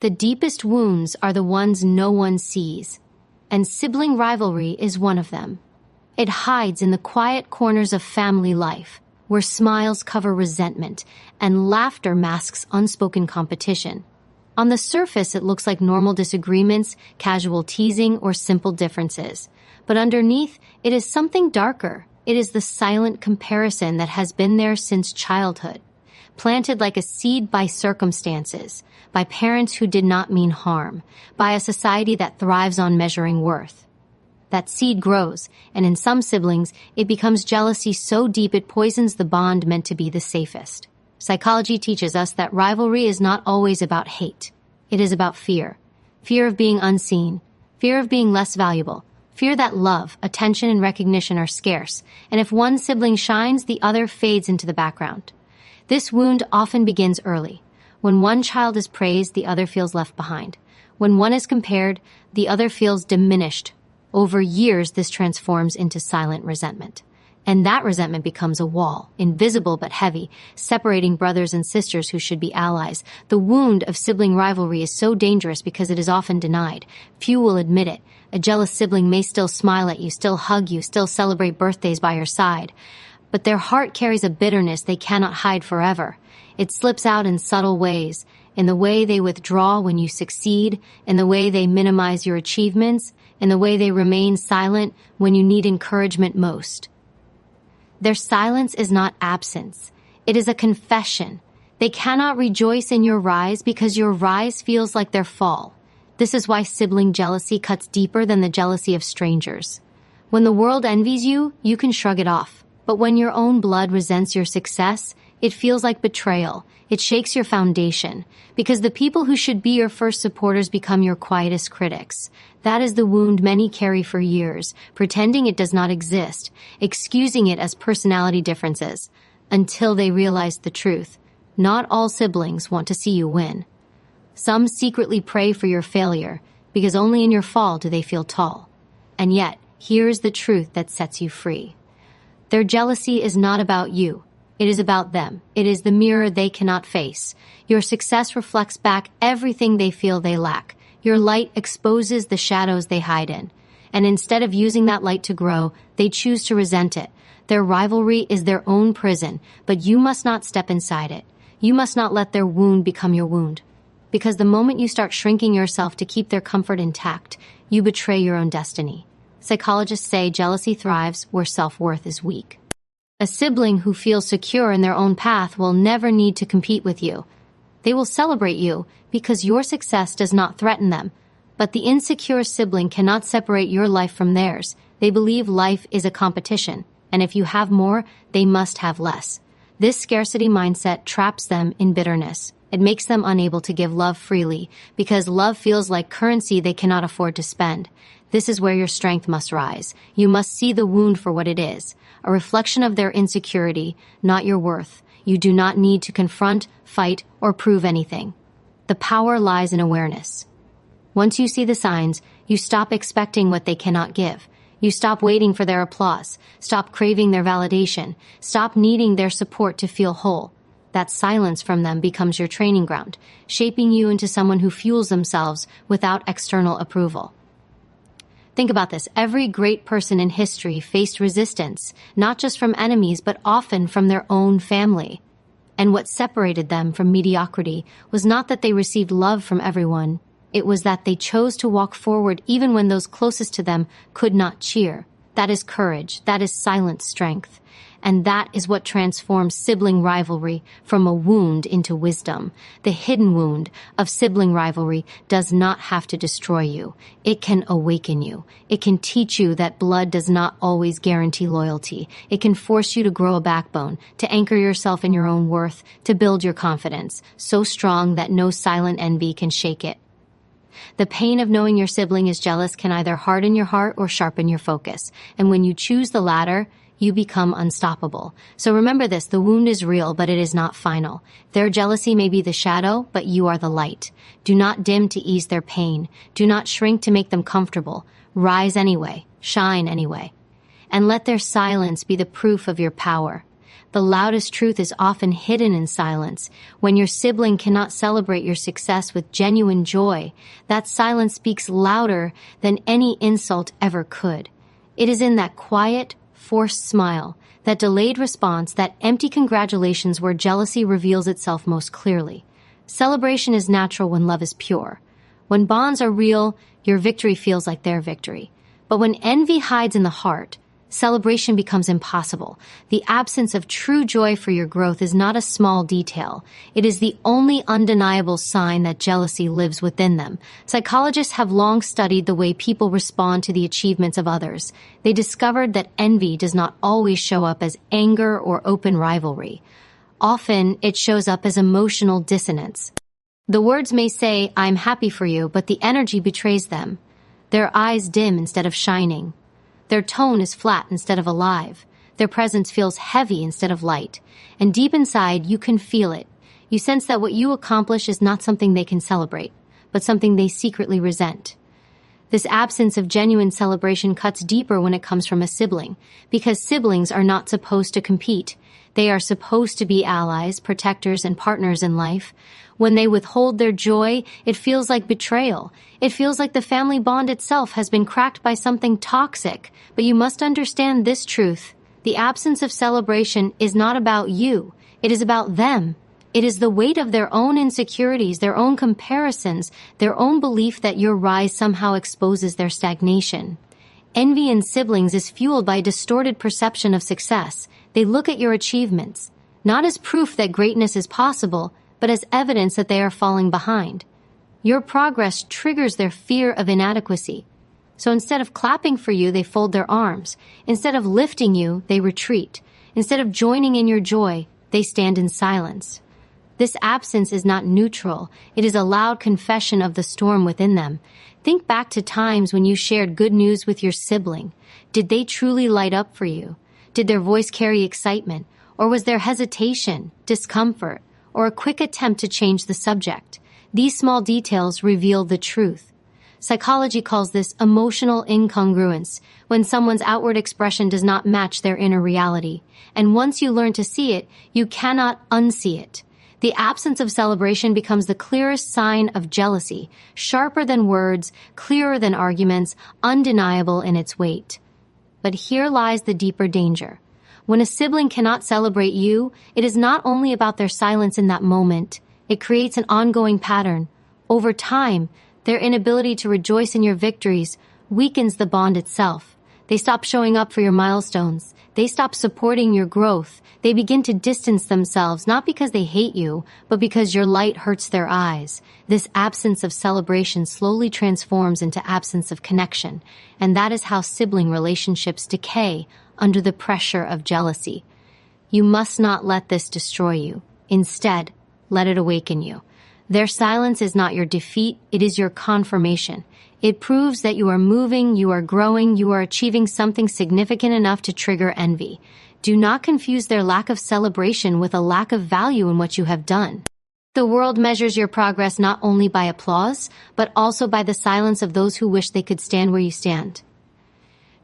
The deepest wounds are the ones no one sees, and sibling rivalry is one of them. It hides in the quiet corners of family life, where smiles cover resentment and laughter masks unspoken competition. On the surface, it looks like normal disagreements, casual teasing, or simple differences. But underneath, it is something darker. It is the silent comparison that has been there since childhood, planted like a seed by circumstances, by parents who did not mean harm, by a society that thrives on measuring worth. That seed grows, and in some siblings, it becomes jealousy so deep it poisons the bond meant to be the safest. Psychology teaches us that rivalry is not always about hate. It is about fear. Fear of being unseen, fear of being less valuable, fear that love, attention, and recognition are scarce, and if one sibling shines, the other fades into the background. This wound often begins early. When one child is praised, the other feels left behind. When one is compared, the other feels diminished. Over years, this transforms into silent resentment. And that resentment becomes a wall, invisible but heavy, separating brothers and sisters who should be allies. The wound of sibling rivalry is so dangerous because it is often denied. Few will admit it. A jealous sibling may still smile at you, still hug you, still celebrate birthdays by your side. But their heart carries a bitterness they cannot hide forever. It slips out in subtle ways, in the way they withdraw when you succeed, in the way they minimize your achievements, in the way they remain silent when you need encouragement most. Their silence is not absence. It is a confession. They cannot rejoice in your rise because your rise feels like their fall. This is why sibling jealousy cuts deeper than the jealousy of strangers. When the world envies you, you can shrug it off. But when your own blood resents your success, it feels like betrayal. It shakes your foundation, because the people who should be your first supporters become your quietest critics. That is the wound many carry for years, pretending it does not exist, excusing it as personality differences, until they realize the truth. Not all siblings want to see you win. Some secretly pray for your failure, because only in your fall do they feel tall. And yet, here's the truth that sets you free. Their jealousy is not about you. It is about them. It is the mirror they cannot face. Your success reflects back everything they feel they lack. Your light exposes the shadows they hide in. And instead of using that light to grow, they choose to resent it. Their rivalry is their own prison, but you must not step inside it. You must not let their wound become your wound. Because the moment you start shrinking yourself to keep their comfort intact, you betray your own destiny. Psychologists say jealousy thrives where self-worth is weak. A sibling who feels secure in their own path will never need to compete with you. They will celebrate you because your success does not threaten them. But the insecure sibling cannot separate your life from theirs. They believe life is a competition, and if you have more, they must have less. This scarcity mindset traps them in bitterness. It makes them unable to give love freely because love feels like currency they cannot afford to spend. This is where your strength must rise. You must see the wound for what it is, a reflection of their insecurity, not your worth. You do not need to confront, fight, or prove anything. The power lies in awareness. Once you see the signs, you stop expecting what they cannot give. You stop waiting for their applause, stop craving their validation, stop needing their support to feel whole. That silence from them becomes your training ground, shaping you into someone who fuels themselves without external approval. Think about this. Every great person in history faced resistance, not just from enemies, but often from their own family. And what separated them from mediocrity was not that they received love from everyone. It was that they chose to walk forward even when those closest to them could not cheer. That is courage. That is silent strength. And that is what transforms sibling rivalry from a wound into wisdom. The hidden wound of sibling rivalry does not have to destroy you. It can awaken you. It can teach you that blood does not always guarantee loyalty. It can force you to grow a backbone, to anchor yourself in your own worth, to build your confidence, so strong that no silent envy can shake it. The pain of knowing your sibling is jealous can either harden your heart or sharpen your focus. And when you choose the latter, you become unstoppable. So remember this, the wound is real, but it is not final. Their jealousy may be the shadow, but you are the light. Do not dim to ease their pain. Do not shrink to make them comfortable. Rise anyway. Shine anyway. And let their silence be the proof of your power. The loudest truth is often hidden in silence. When your sibling cannot celebrate your success with genuine joy, that silence speaks louder than any insult ever could. It is in that quiet, forced smile, that delayed response, that empty congratulations where jealousy reveals itself most clearly. Celebration is natural when love is pure. When bonds are real, your victory feels like their victory. But when envy hides in the heart, celebration becomes impossible. The absence of true joy for your growth is not a small detail. It is the only undeniable sign that jealousy lives within them. Psychologists have long studied the way people respond to the achievements of others. They discovered that envy does not always show up as anger or open rivalry. Often, it shows up as emotional dissonance. The words may say, "I'm happy for you," but the energy betrays them. Their eyes dim instead of shining. Their tone is flat instead of alive. Their presence feels heavy instead of light. And deep inside, you can feel it. You sense that what you accomplish is not something they can celebrate, but something they secretly resent. This absence of genuine celebration cuts deeper when it comes from a sibling, because siblings are not supposed to compete. They are supposed to be allies, protectors, and partners in life. When they withhold their joy, it feels like betrayal. It feels like the family bond itself has been cracked by something toxic. But you must understand this truth. The absence of celebration is not about you. It is about them. It is the weight of their own insecurities, their own comparisons, their own belief that your rise somehow exposes their stagnation. Envy in siblings is fueled by a distorted perception of success. They look at your achievements, not as proof that greatness is possible, but as evidence that they are falling behind. Your progress triggers their fear of inadequacy. So instead of clapping for you, they fold their arms. Instead of lifting you, they retreat. Instead of joining in your joy, they stand in silence. This absence is not neutral. It is a loud confession of the storm within them. Think back to times when you shared good news with your sibling. Did they truly light up for you? Did their voice carry excitement? Or was there hesitation, discomfort, or a quick attempt to change the subject? These small details reveal the truth. Psychology calls this emotional incongruence, when someone's outward expression does not match their inner reality. And once you learn to see it, you cannot unsee it. The absence of celebration becomes the clearest sign of jealousy, sharper than words, clearer than arguments, undeniable in its weight. But here lies the deeper danger. When a sibling cannot celebrate you, it is not only about their silence in that moment. It creates an ongoing pattern. Over time, their inability to rejoice in your victories weakens the bond itself. They stop showing up for your milestones. They stop supporting your growth. They begin to distance themselves, not because they hate you, but because your light hurts their eyes. This absence of celebration slowly transforms into absence of connection, and that is how sibling relationships decay under the pressure of jealousy. You must not let this destroy you. Instead, let it awaken you. Their silence is not your defeat, it is your confirmation. It proves that you are moving, you are growing, you are achieving something significant enough to trigger envy. Do not confuse their lack of celebration with a lack of value in what you have done. The world measures your progress not only by applause, but also by the silence of those who wish they could stand where you stand.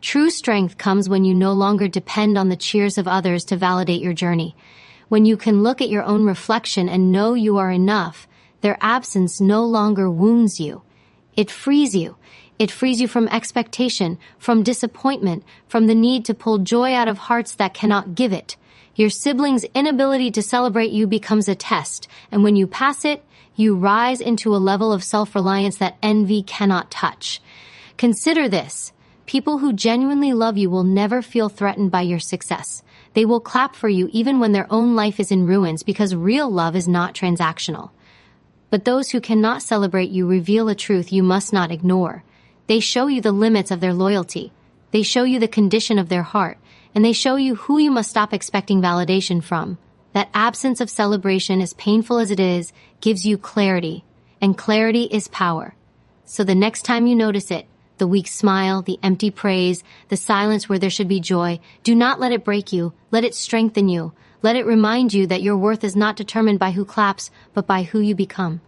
True strength comes when you no longer depend on the cheers of others to validate your journey. When you can look at your own reflection and know you are enough, their absence no longer wounds you. It frees you. It frees you from expectation, from disappointment, from the need to pull joy out of hearts that cannot give it. Your sibling's inability to celebrate you becomes a test, and when you pass it, you rise into a level of self-reliance that envy cannot touch. Consider this. People who genuinely love you will never feel threatened by your success. They will clap for you even when their own life is in ruins, because real love is not transactional. But those who cannot celebrate you reveal a truth you must not ignore. They show you the limits of their loyalty. They show you the condition of their heart. And they show you who you must stop expecting validation from. That absence of celebration, as painful as it is, gives you clarity. And clarity is power. So the next time you notice it, the weak smile, the empty praise, the silence where there should be joy, do not let it break you. Let it strengthen you. Let it remind you that your worth is not determined by who claps, but by who you become.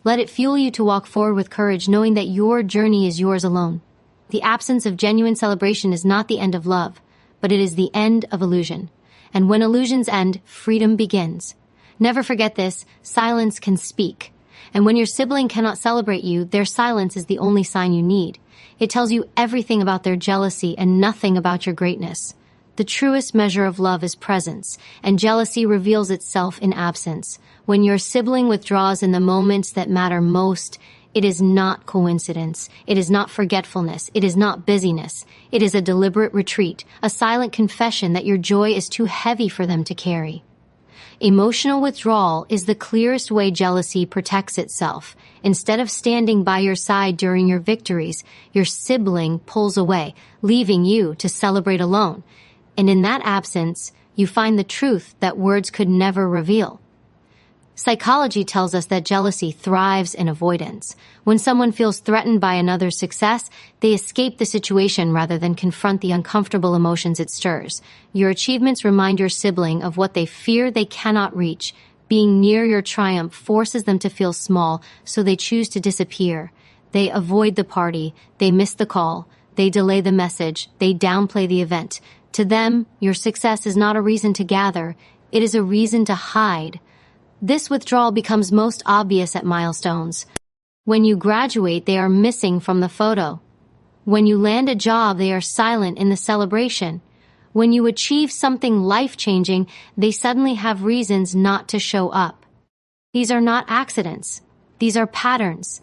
Let it fuel you to walk forward with courage, knowing that your journey is yours alone. The absence of genuine celebration is not the end of love, but it is the end of illusion. And when illusions end, freedom begins. Never forget this, silence can speak. And when your sibling cannot celebrate you, their silence is the only sign you need. It tells you everything about their jealousy and nothing about your greatness. The truest measure of love is presence, and jealousy reveals itself in absence. When your sibling withdraws in the moments that matter most, it is not coincidence. It is not forgetfulness. It is not busyness. It is a deliberate retreat, a silent confession that your joy is too heavy for them to carry. Emotional withdrawal is the clearest way jealousy protects itself. Instead of standing by your side during your victories, your sibling pulls away, leaving you to celebrate alone. And in that absence, you find the truth that words could never reveal. Psychology tells us that jealousy thrives in avoidance. When someone feels threatened by another's success, they escape the situation rather than confront the uncomfortable emotions it stirs. Your achievements remind your sibling of what they fear they cannot reach. Being near your triumph forces them to feel small, so they choose to disappear. They avoid the party, they miss the call, they delay the message, they downplay the event. To them, your success is not a reason to gather, it is a reason to hide. This withdrawal becomes most obvious at milestones. When you graduate, they are missing from the photo. When you land a job, they are silent in the celebration. When you achieve something life-changing, they suddenly have reasons not to show up. These are not accidents. These are patterns.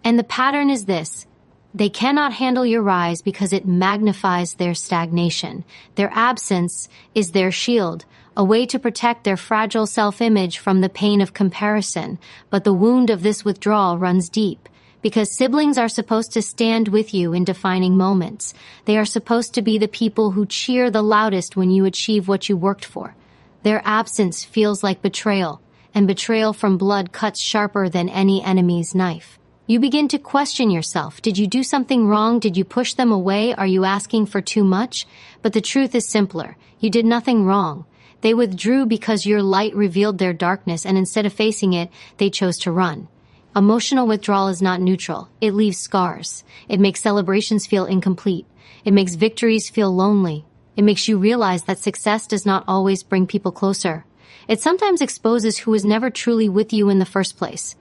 And the pattern is this. They cannot handle your rise because it magnifies their stagnation. Their absence is their shield, a way to protect their fragile self-image from the pain of comparison. But the wound of this withdrawal runs deep, because siblings are supposed to stand with you in defining moments. They are supposed to be the people who cheer the loudest when you achieve what you worked for. Their absence feels like betrayal, and betrayal from blood cuts sharper than any enemy's knife. You begin to question yourself. Did you do something wrong? Did you push them away? Are you asking for too much? But the truth is simpler. You did nothing wrong. They withdrew because your light revealed their darkness, and instead of facing it, they chose to run. Emotional withdrawal is not neutral. It leaves scars. It makes celebrations feel incomplete. It makes victories feel lonely. It makes you realize that success does not always bring people closer. It sometimes exposes who was never truly with you in the first place.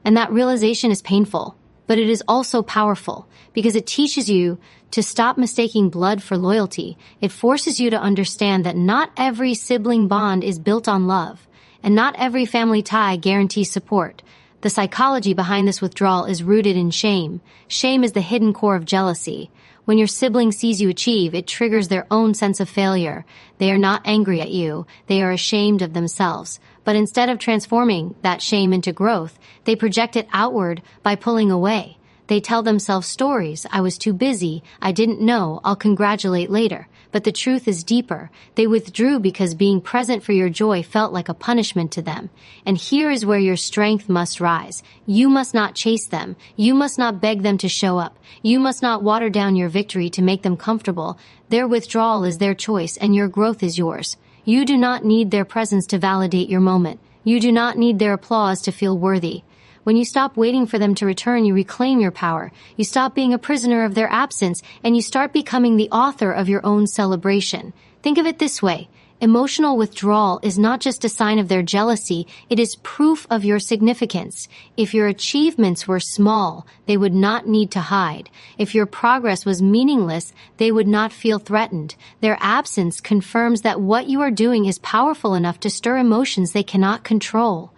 And that realization is painful, but it is also powerful because it teaches you to stop mistaking blood for loyalty. It forces you to understand that not every sibling bond is built on love, and not every family tie guarantees support. The psychology behind this withdrawal is rooted in shame. Shame is the hidden core of jealousy. When your sibling sees you achieve, it triggers their own sense of failure. They are not angry at you. They are ashamed of themselves. But instead of transforming that shame into growth, they project it outward by pulling away. They tell themselves stories. I was too busy. I didn't know. I'll congratulate later. But the truth is deeper. They withdrew because being present for your joy felt like a punishment to them. And here is where your strength must rise. You must not chase them. You must not beg them to show up. You must not water down your victory to make them comfortable. Their withdrawal is their choice, and your growth is yours. You do not need their presence to validate your moment. You do not need their applause to feel worthy. When you stop waiting for them to return, you reclaim your power. You stop being a prisoner of their absence, and you start becoming the author of your own celebration. Think of it this way. Emotional withdrawal is not just a sign of their jealousy, it is proof of your significance. If your achievements were small, they would not need to hide. If your progress was meaningless, they would not feel threatened. Their absence confirms that what you are doing is powerful enough to stir emotions they cannot control.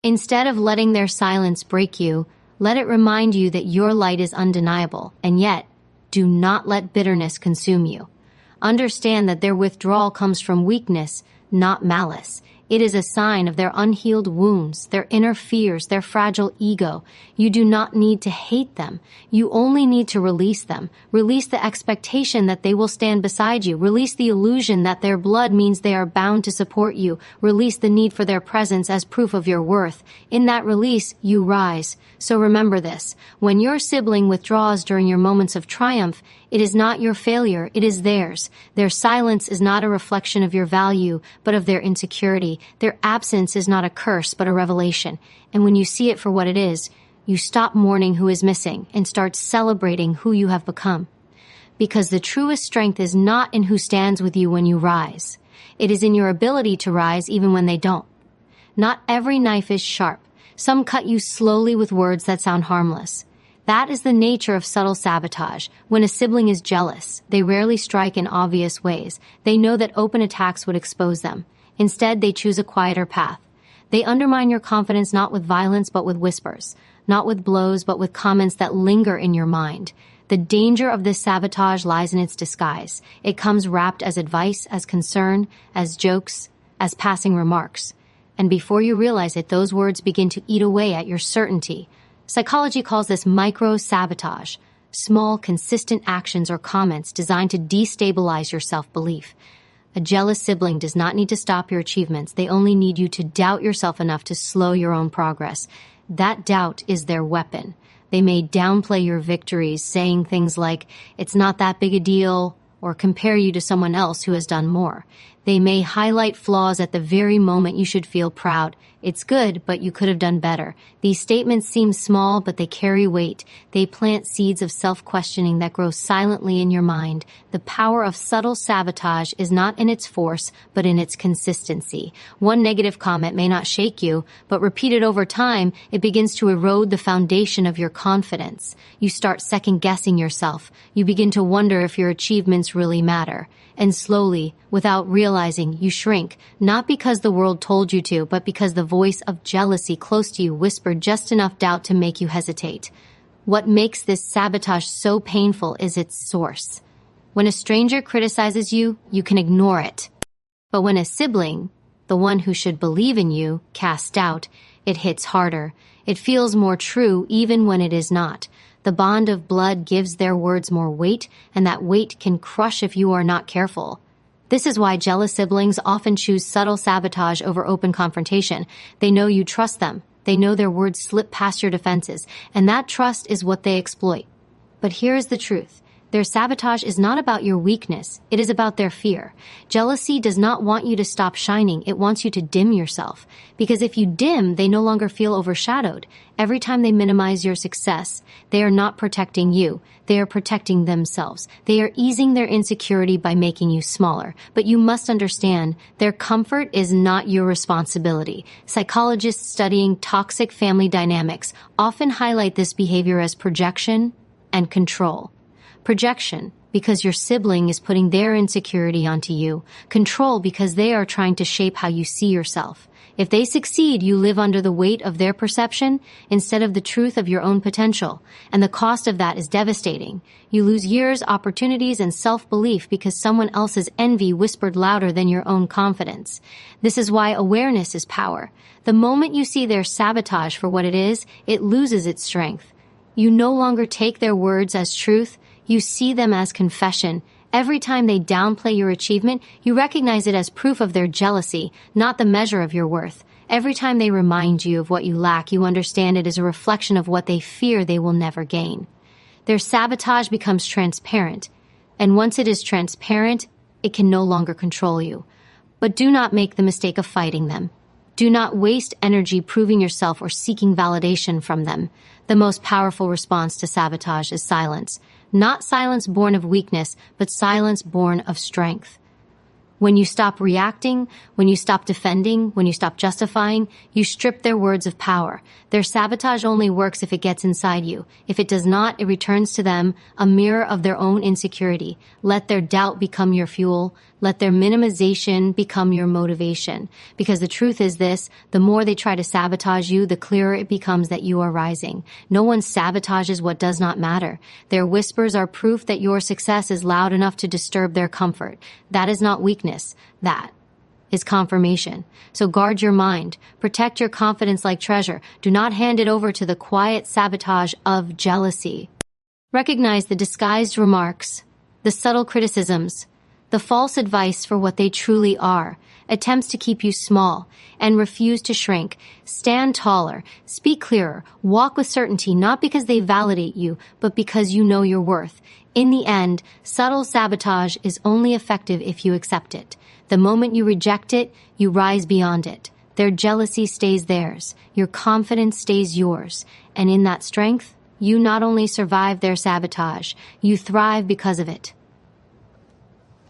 Instead of letting their silence break you, let it remind you that your light is undeniable, and yet, do not let bitterness consume you. Understand that their withdrawal comes from weakness, not malice. It is a sign of their unhealed wounds, their inner fears, their fragile ego. You do not need to hate them. You only need to release them. Release the expectation that they will stand beside you. Release the illusion that their blood means they are bound to support you. Release the need for their presence as proof of your worth. In that release, you rise. So remember this. When your sibling withdraws during your moments of triumph, it is not your failure, it is theirs. Their silence is not a reflection of your value, but of their insecurity. Their absence is not a curse, but a revelation. And when you see it for what it is, you stop mourning who is missing and start celebrating who you have become. Because the truest strength is not in who stands with you when you rise. It is in your ability to rise even when they don't. Not every knife is sharp. Some cut you slowly with words that sound harmless. That is the nature of subtle sabotage. When a sibling is jealous, they rarely strike in obvious ways. They know that open attacks would expose them. Instead, they choose a quieter path. They undermine your confidence not with violence but with whispers, not with blows but with comments that linger in your mind. The danger of this sabotage lies in its disguise. It comes wrapped as advice, as concern, as jokes, as passing remarks. And before you realize it, those words begin to eat away at your certainty. Psychology calls this micro-sabotage, small, consistent actions or comments designed to destabilize your self-belief. A jealous sibling does not need to stop your achievements. They only need you to doubt yourself enough to slow your own progress. That doubt is their weapon. They may downplay your victories, saying things like, "It's not that big a deal," or compare you to someone else who has done more. They may highlight flaws at the very moment you should feel proud. "It's good, but you could have done better." These statements seem small, but they carry weight. They plant seeds of self-questioning that grow silently in your mind. The power of subtle sabotage is not in its force, but in its consistency. One negative comment may not shake you, but repeated over time, it begins to erode the foundation of your confidence. You start second-guessing yourself. You begin to wonder if your achievements really matter. And slowly, without realizing, you shrink, not because the world told you to, but because the voice of jealousy close to you whispered just enough doubt to make you hesitate. What makes this sabotage so painful is its source. When a stranger criticizes you, you can ignore it. But when a sibling, the one who should believe in you, casts doubt, it hits harder. It feels more true even when it is not. The bond of blood gives their words more weight, and that weight can crush if you are not careful. This is why jealous siblings often choose subtle sabotage over open confrontation. They know you trust them. They know their words slip past your defenses, and that trust is what they exploit. But here is the truth. Their sabotage is not about your weakness. It is about their fear. Jealousy does not want you to stop shining. It wants you to dim yourself. Because if you dim, they no longer feel overshadowed. Every time they minimize your success, they are not protecting you. They are protecting themselves. They are easing their insecurity by making you smaller. But you must understand, their comfort is not your responsibility. Psychologists studying toxic family dynamics often highlight this behavior as projection and control. Projection, because your sibling is putting their insecurity onto you. Control, because they are trying to shape how you see yourself. If they succeed, you live under the weight of their perception instead of the truth of your own potential. And the cost of that is devastating. You lose years, opportunities, and self-belief because someone else's envy whispered louder than your own confidence. This is why awareness is power. The moment you see their sabotage for what it is, it loses its strength. You no longer take their words as truth. You see them as confession. Every time they downplay your achievement, you recognize it as proof of their jealousy, not the measure of your worth. Every time they remind you of what you lack, you understand it is a reflection of what they fear they will never gain. Their sabotage becomes transparent, and once it is transparent, it can no longer control you. But do not make the mistake of fighting them. Do not waste energy proving yourself or seeking validation from them. The most powerful response to sabotage is silence. Not silence born of weakness, but silence born of strength. When you stop reacting, when you stop defending, when you stop justifying, you strip their words of power. Their sabotage only works if it gets inside you. If it does not, it returns to them, a mirror of their own insecurity. Let their doubt become your fuel. Let their minimization become your motivation. Because the truth is this, the more they try to sabotage you, the clearer it becomes that you are rising. No one sabotages what does not matter. Their whispers are proof that your success is loud enough to disturb their comfort. That is not weakness. That is confirmation. So guard your mind. Protect your confidence like treasure. Do not hand it over to the quiet sabotage of jealousy. Recognize the disguised remarks, the subtle criticisms, the false advice for what they truly are, attempts to keep you small, and refuse to shrink. Stand taller, speak clearer, walk with certainty, not because they validate you, but because you know your worth. In the end, subtle sabotage is only effective if you accept it. The moment you reject it, you rise beyond it. Their jealousy stays theirs, your confidence stays yours, and in that strength, you not only survive their sabotage, you thrive because of it.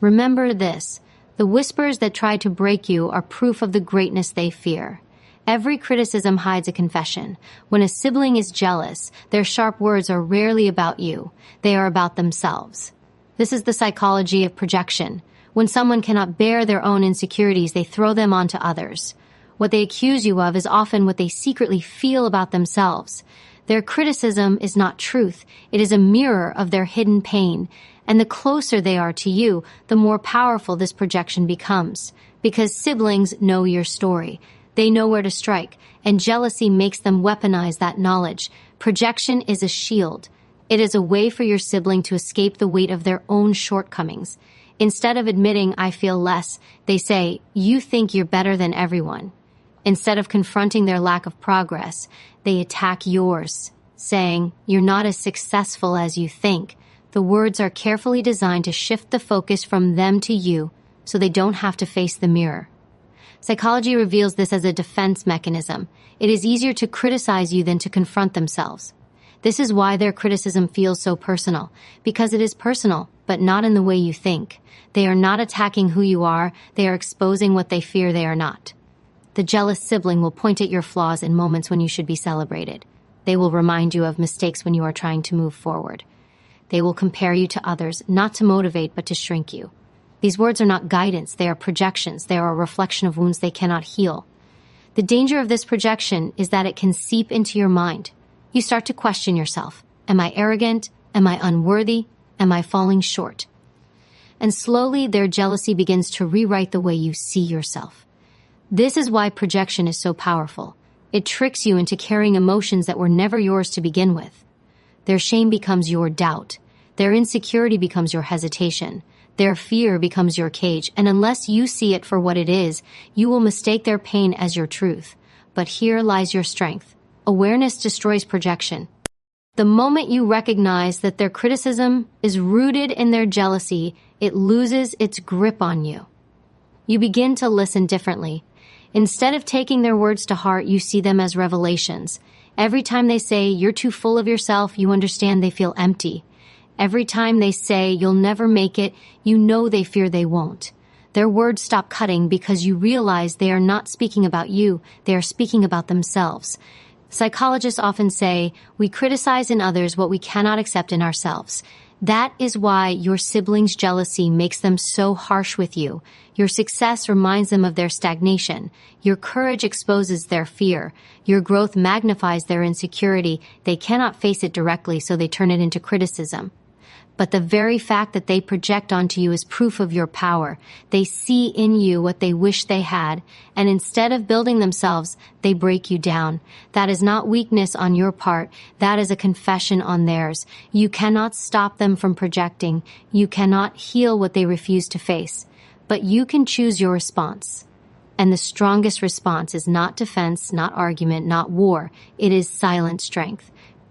Remember this, The whispers that try to break you are proof of the greatness they fear. Every criticism hides a confession. When a sibling is jealous, their sharp words are rarely about you. They are about themselves. This is the psychology of projection. When someone cannot bear their own insecurities, they throw them onto others. What they accuse you of is often what they secretly feel about themselves. Their criticism is not truth. It is a mirror of their hidden pain. And the closer they are to you, the more powerful this projection becomes. Because siblings know your story. They know where to strike, and jealousy makes them weaponize that knowledge. Projection is a shield. It is a way for your sibling to escape the weight of their own shortcomings. Instead of admitting, "I feel less," they say, "You think you're better than everyone." Instead of confronting their lack of progress, they attack yours, saying, "You're not as successful as you think." The words are carefully designed to shift the focus from them to you, so they don't have to face the mirror. Psychology reveals this as a defense mechanism. It is easier to criticize you than to confront themselves. This is why their criticism feels so personal, because it is personal, but not in the way you think. They are not attacking who you are, they are exposing what they fear they are not. The jealous sibling will point at your flaws in moments when you should be celebrated. They will remind you of mistakes when you are trying to move forward. They will compare you to others, not to motivate, but to shrink you. These words are not guidance, they are projections. They are a reflection of wounds they cannot heal. The danger of this projection is that it can seep into your mind. You start to question yourself. Am I arrogant? Am I unworthy? Am I falling short? And slowly, their jealousy begins to rewrite the way you see yourself. This is why projection is so powerful. It tricks you into carrying emotions that were never yours to begin with. Their shame becomes your doubt. Their insecurity becomes your hesitation. Their fear becomes your cage, and unless you see it for what it is, you will mistake their pain as your truth. But here lies your strength. Awareness destroys projection. The moment you recognize that their criticism is rooted in their jealousy, it loses its grip on you. You begin to listen differently. Instead of taking their words to heart, you see them as revelations. Every time they say, "You're too full of yourself," you understand they feel empty. Every time they say, "You'll never make it," you know they fear they won't. Their words stop cutting because you realize they are not speaking about you, they are speaking about themselves. Psychologists often say, we criticize in others what we cannot accept in ourselves. That is why your siblings' jealousy makes them so harsh with you. Your success reminds them of their stagnation. Your courage exposes their fear. Your growth magnifies their insecurity. They cannot face it directly, so they turn it into criticism. But the very fact that they project onto you is proof of your power. They see in you what they wish they had, and instead of building themselves, they break you down. That is not weakness on your part. That is a confession on theirs. You cannot stop them from projecting. You cannot heal what they refuse to face. But you can choose your response. And the strongest response is not defense, not argument, not war. It is silent strength.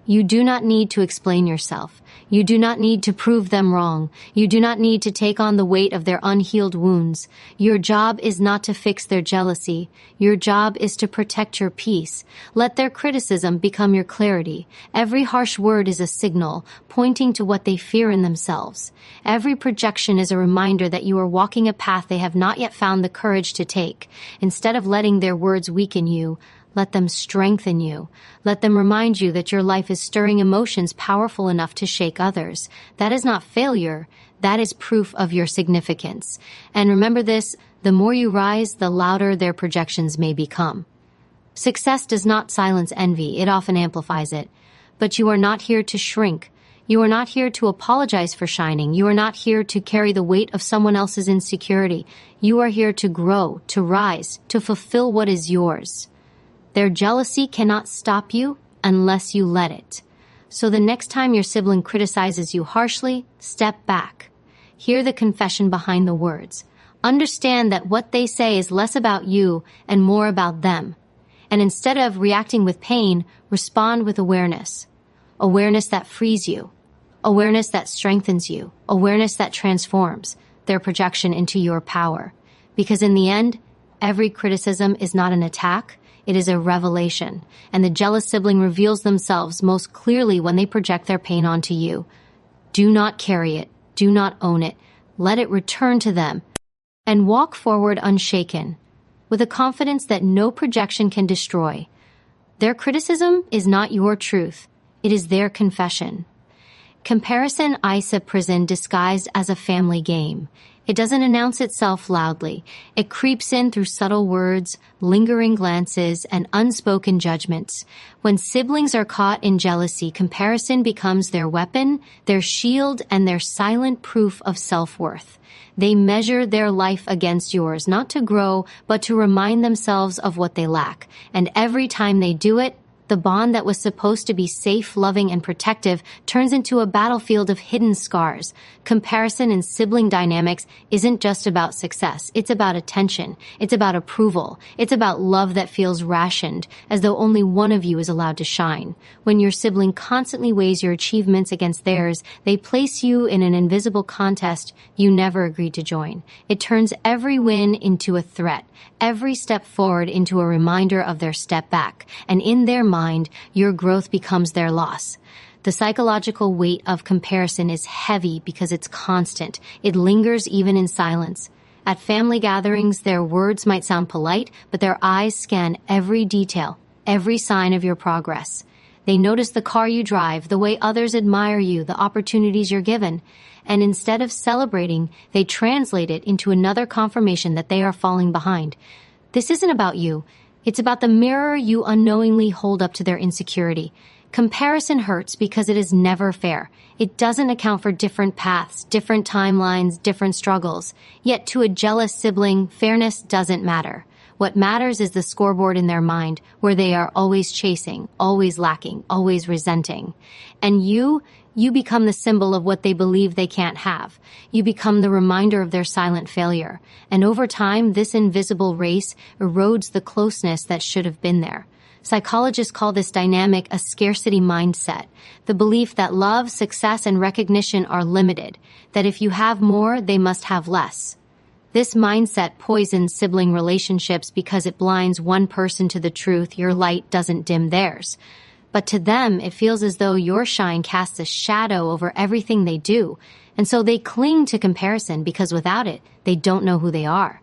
You do not need to explain yourself. You do not need to prove them wrong. You do not need to take on the weight of their unhealed wounds. Your job is not to fix their jealousy. Your job is to protect your peace. Let their criticism become your clarity. Every harsh word is a signal, pointing to what they fear in themselves. Every projection is a reminder that you are walking a path they have not yet found the courage to take. Instead of letting their words weaken you, let them strengthen you. Let them remind you that your life is stirring emotions powerful enough to shake others. That is not failure. That is proof of your significance. And remember this, the more you rise, the louder their projections may become. Success does not silence envy. It often amplifies it. But you are not here to shrink. You are not here to apologize for shining. You are not here to carry the weight of someone else's insecurity. You are here to grow, to rise, to fulfill what is yours. Their jealousy cannot stop you unless you let it. So the next time your sibling criticizes you harshly, step back. Hear the confession behind the words. Understand that what they say is less about you and more about them. And instead of reacting with pain, respond with awareness. Awareness that frees you. Awareness that strengthens you. Awareness that transforms their projection into your power. Because in the end, every criticism is not an attack. It is a revelation, and the jealous sibling reveals themselves most clearly when they project their pain onto you. Do not carry it. Do not own it. Let it return to them. and walk forward unshaken, with a confidence that no projection can destroy. Their criticism is not your truth, it is their confession. Comparison is a prison disguised as a family game. It doesn't announce itself loudly. It creeps in through subtle words, lingering glances, and unspoken judgments. When siblings are caught in jealousy, comparison becomes their weapon, their shield, and their silent proof of self-worth. They measure their life against yours, not to grow, but to remind themselves of what they lack. And every time they do it, the bond that was supposed to be safe, loving, and protective turns into a battlefield of hidden scars. Comparison in sibling dynamics isn't just about success. It's about attention. It's about approval. It's about love that feels rationed, as though only one of you is allowed to shine. When your sibling constantly weighs your achievements against theirs, they place you in an invisible contest you never agreed to join. It turns every win into a threat, every step forward into a reminder of their step back, and in their mind, your growth becomes their loss. The psychological weight of comparison is heavy because it's constant. It lingers even in silence. At family gatherings, their words might sound polite, but their eyes scan every detail, every sign of your progress. They notice the car you drive, the way others admire you, the opportunities you're given. And instead of celebrating, they translate it into another confirmation that they are falling behind. This isn't about you. It's about the mirror you unknowingly hold up to their insecurity. Comparison hurts because it is never fair. It doesn't account for different paths, different timelines, different struggles. Yet to a jealous sibling, fairness doesn't matter. What matters is the scoreboard in their mind, where they are always chasing, always lacking, always resenting. And you become the symbol of what they believe they can't have. You become the reminder of their silent failure. And over time, this invisible race erodes the closeness that should have been there. Psychologists call this dynamic a scarcity mindset, the belief that love, success, and recognition are limited, that if you have more, they must have less. This mindset poisons sibling relationships because it blinds one person to the truth your light doesn't dim theirs. But to them, it feels as though your shine casts a shadow over everything they do, and so they cling to comparison because without it, they don't know who they are.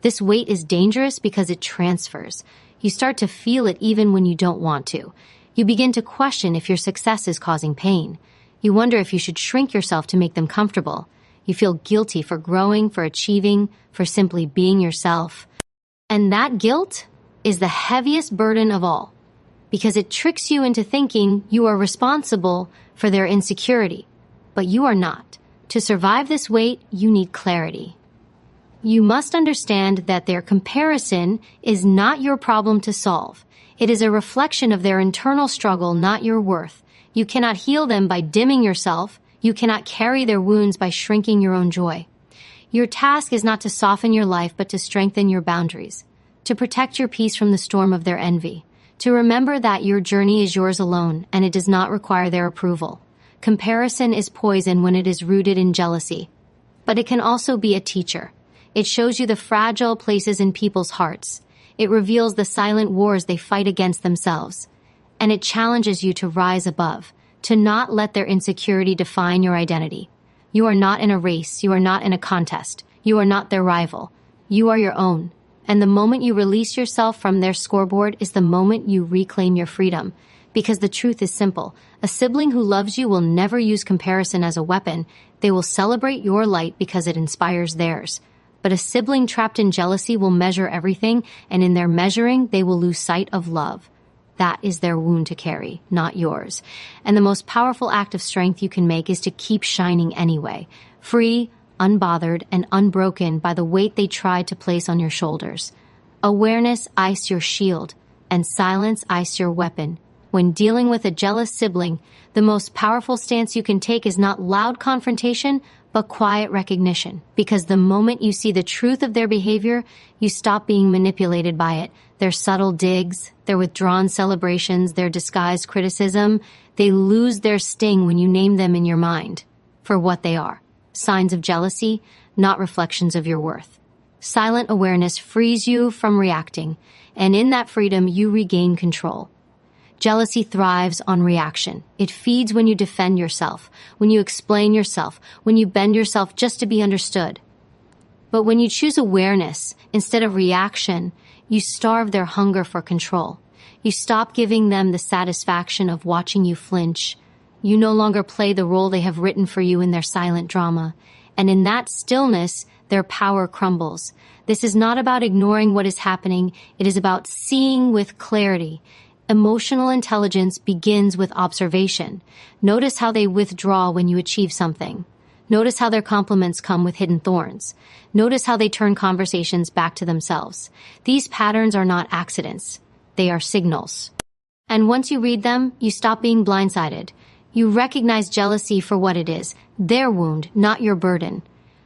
This weight is dangerous because it transfers. You start to feel it even when you don't want to. You begin to question if your success is causing pain. You wonder if you should shrink yourself to make them comfortable. You feel guilty for growing, for achieving, for simply being yourself. And that guilt is the heaviest burden of all, because it tricks you into thinking you are responsible for their insecurity. But you are not. To survive this weight, you need clarity. You must understand that their comparison is not your problem to solve. It is a reflection of their internal struggle, not your worth. You cannot heal them by dimming yourself. You cannot carry their wounds by shrinking your own joy. Your task is not to soften your life, but to strengthen your boundaries, to protect your peace from the storm of their envy, to remember that your journey is yours alone and it does not require their approval. Comparison is poison when it is rooted in jealousy, but it can also be a teacher. It shows you the fragile places in people's hearts. It reveals the silent wars they fight against themselves, and it challenges you to rise above, to not let their insecurity define your identity. You are not in a race. You are not in a contest. You are not their rival. You are your own. And the moment you release yourself from their scoreboard is the moment you reclaim your freedom. Because the truth is simple. A sibling who loves you will never use comparison as a weapon. They will celebrate your light because it inspires theirs. But a sibling trapped in jealousy will measure everything, and in their measuring, they will lose sight of love. That is their wound to carry, not yours. And the most powerful act of strength you can make is to keep shining anyway, free, unbothered, and unbroken by the weight they tried to place on your shoulders. Awareness iced your shield, and silence iced your weapon. When dealing with a jealous sibling, the most powerful stance you can take is not loud confrontation, but quiet recognition. Because the moment you see the truth of their behavior, you stop being manipulated by it. Their subtle digs, their withdrawn celebrations, their disguised criticism, they lose their sting when you name them in your mind for what they are. Signs of jealousy, not reflections of your worth. Silent awareness frees you from reacting, and in that freedom, you regain control. Jealousy thrives on reaction. It feeds when you defend yourself, when you explain yourself, when you bend yourself just to be understood. But when you choose awareness instead of reaction, you starve their hunger for control. You stop giving them the satisfaction of watching you flinch. You no longer play the role they have written for you in their silent drama. And in that stillness, their power crumbles. This is not about ignoring what is happening. It is about seeing with clarity. Emotional intelligence begins with observation. Notice how they withdraw when you achieve something. Notice how their compliments come with hidden thorns. Notice how they turn conversations back to themselves. These patterns are not accidents. They are signals. And once you read them, you stop being blindsided. You recognize jealousy for what it is, their wound, not your burden.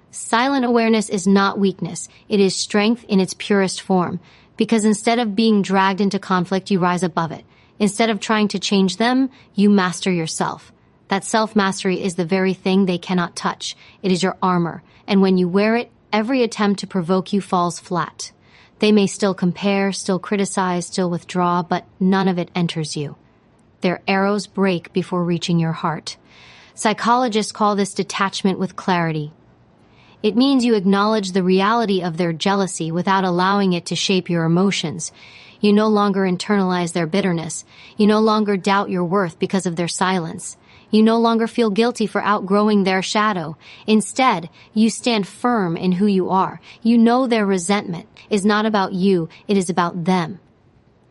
Silent awareness is not weakness. It is strength in its purest form. Because instead of being dragged into conflict, you rise above it. Instead of trying to change them, you master yourself. That self-mastery is the very thing they cannot touch. It is your armor. And when you wear it, every attempt to provoke you falls flat. They may still compare, still criticize, still withdraw, but none of it enters you. Their arrows break before reaching your heart. Psychologists call this detachment with clarity. It means you acknowledge the reality of their jealousy without allowing it to shape your emotions. You no longer internalize their bitterness. You no longer doubt your worth because of their silence. You no longer feel guilty for outgrowing their shadow. Instead, you stand firm in who you are. You know their resentment is not about you, it is about them.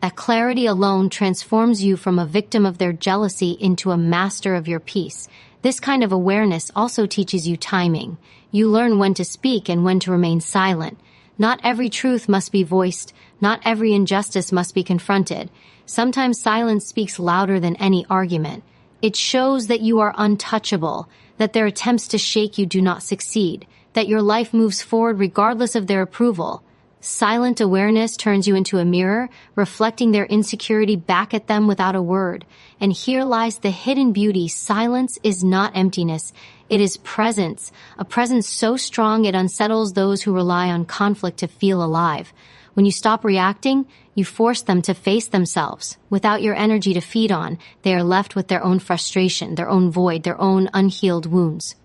That clarity alone transforms you from a victim of their jealousy into a master of your peace. This kind of awareness also teaches you timing. You learn when to speak and when to remain silent. Not every truth must be voiced. Not every injustice must be confronted. Sometimes silence speaks louder than any argument. It shows that you are untouchable, that their attempts to shake you do not succeed, that your life moves forward regardless of their approval. Silent awareness turns you into a mirror, reflecting their insecurity back at them without a word. And here lies the hidden beauty. Silence is not emptiness. It is presence, a presence so strong it unsettles those who rely on conflict to feel alive. When you stop reacting, you force them to face themselves. Without your energy to feed on, they are left with their own frustration, their own void, their own unhealed wounds.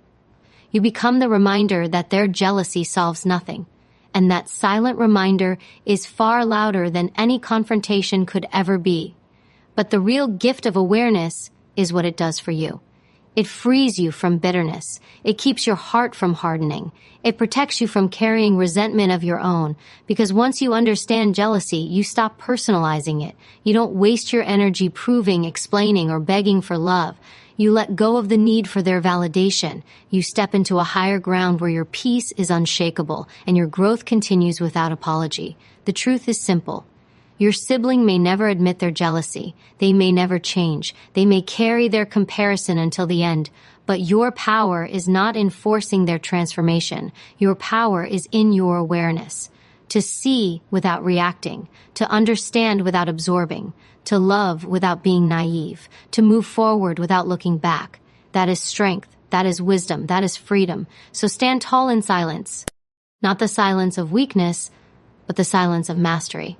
You become the reminder that their jealousy solves nothing. And that silent reminder is far louder than any confrontation could ever be. But the real gift of awareness is what it does for you. It frees you from bitterness. It keeps your heart from hardening. It protects you from carrying resentment of your own. Because once you understand jealousy, you stop personalizing it. You don't waste your energy proving, explaining, or begging for love. You let go of the need for their validation. You step into a higher ground where your peace is unshakable and your growth continues without apology. The truth is simple. Your sibling may never admit their jealousy. They may never change. They may carry their comparison until the end. But your power is not in forcing their transformation. Your power is in your awareness. To see without reacting. To understand without absorbing. To love without being naive. To move forward without looking back. That is strength. That is wisdom. That is freedom. So stand tall in silence. Not the silence of weakness, but the silence of mastery.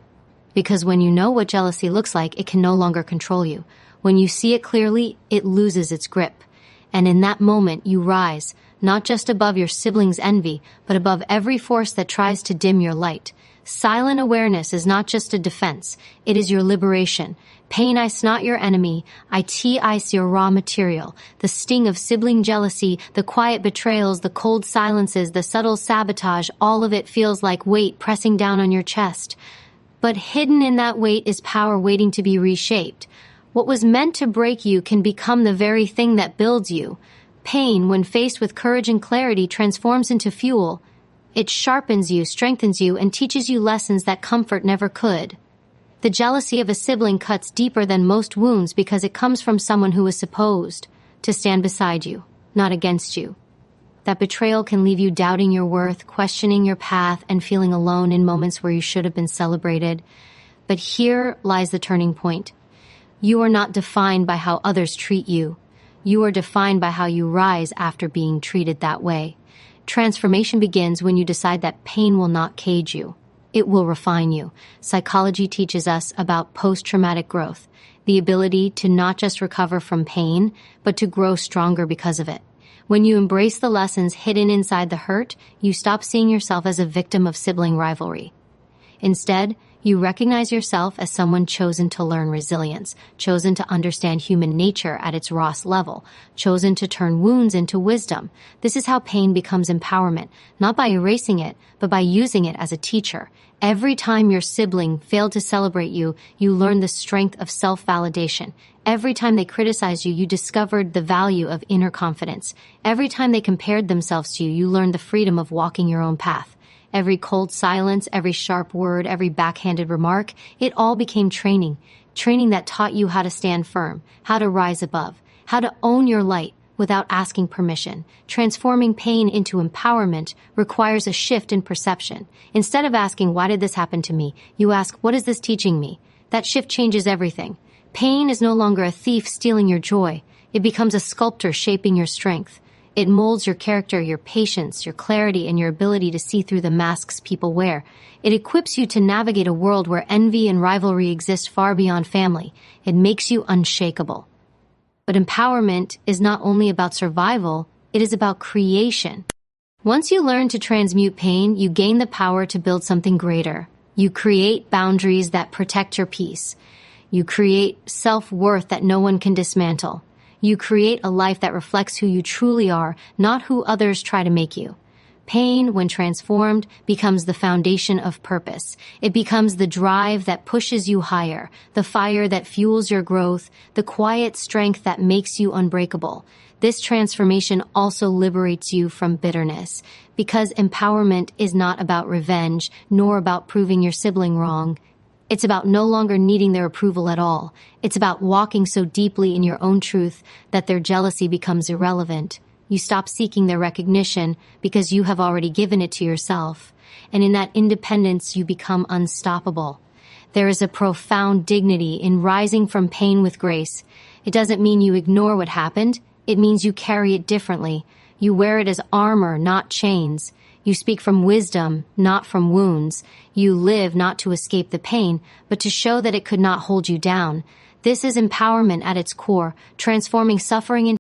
Because when you know what jealousy looks like, it can no longer control you. When you see it clearly, it loses its grip. And in that moment, you rise, not just above your sibling's envy, but above every force that tries to dim your light. Silent awareness is not just a defense. It is your liberation. Pain ice not your enemy. IT ice your raw material. The sting of sibling jealousy, the quiet betrayals, the cold silences, the subtle sabotage, all of it feels like weight pressing down on your chest. But hidden in that weight is power waiting to be reshaped. What was meant to break you can become the very thing that builds you. Pain, when faced with courage and clarity, transforms into fuel. It sharpens you, strengthens you, and teaches you lessons that comfort never could. The jealousy of a sibling cuts deeper than most wounds because it comes from someone who is supposed to stand beside you, not against you. That betrayal can leave you doubting your worth, questioning your path, and feeling alone in moments where you should have been celebrated. But here lies the turning point. You are not defined by how others treat you. You are defined by how you rise after being treated that way. Transformation begins when you decide that pain will not cage you. It will refine you. Psychology teaches us about post-traumatic growth, the ability to not just recover from pain, but to grow stronger because of it. When you embrace the lessons hidden inside the hurt, you stop seeing yourself as a victim of sibling rivalry. Instead, you recognize yourself as someone chosen to learn resilience, chosen to understand human nature at its rawest level, chosen to turn wounds into wisdom. This is how pain becomes empowerment, not by erasing it, but by using it as a teacher. Every time your sibling failed to celebrate you, you learned the strength of self-validation. Every time they criticized you, you discovered the value of inner confidence. Every time they compared themselves to you, you learned the freedom of walking your own path. Every cold silence, every sharp word, every backhanded remark, it all became training. Training that taught you how to stand firm, how to rise above, how to own your light without asking permission. Transforming pain into empowerment requires a shift in perception. Instead of asking, why did this happen to me? You ask, what is this teaching me? That shift changes everything. Pain is no longer a thief stealing your joy. It becomes a sculptor shaping your strength. It molds your character, your patience, your clarity, and your ability to see through the masks people wear. It equips you to navigate a world where envy and rivalry exist far beyond family. It makes you unshakable. But empowerment is not only about survival, it is about creation. Once you learn to transmute pain, you gain the power to build something greater. You create boundaries that protect your peace. You create self-worth that no one can dismantle. You create a life that reflects who you truly are, not who others try to make you. Pain, when transformed, becomes the foundation of purpose. It becomes the drive that pushes you higher, the fire that fuels your growth, the quiet strength that makes you unbreakable. This transformation also liberates you from bitterness, because empowerment is not about revenge, nor about proving your sibling wrong. It's about no longer needing their approval at all. It's about walking so deeply in your own truth that their jealousy becomes irrelevant. You stop seeking their recognition because you have already given it to yourself. And in that independence, you become unstoppable. There is a profound dignity in rising from pain with grace. It doesn't mean you ignore what happened. It means you carry it differently. You wear it as armor, not chains. You speak from wisdom, not from wounds. You live not to escape the pain, but to show that it could not hold you down. This is empowerment at its core, transforming suffering into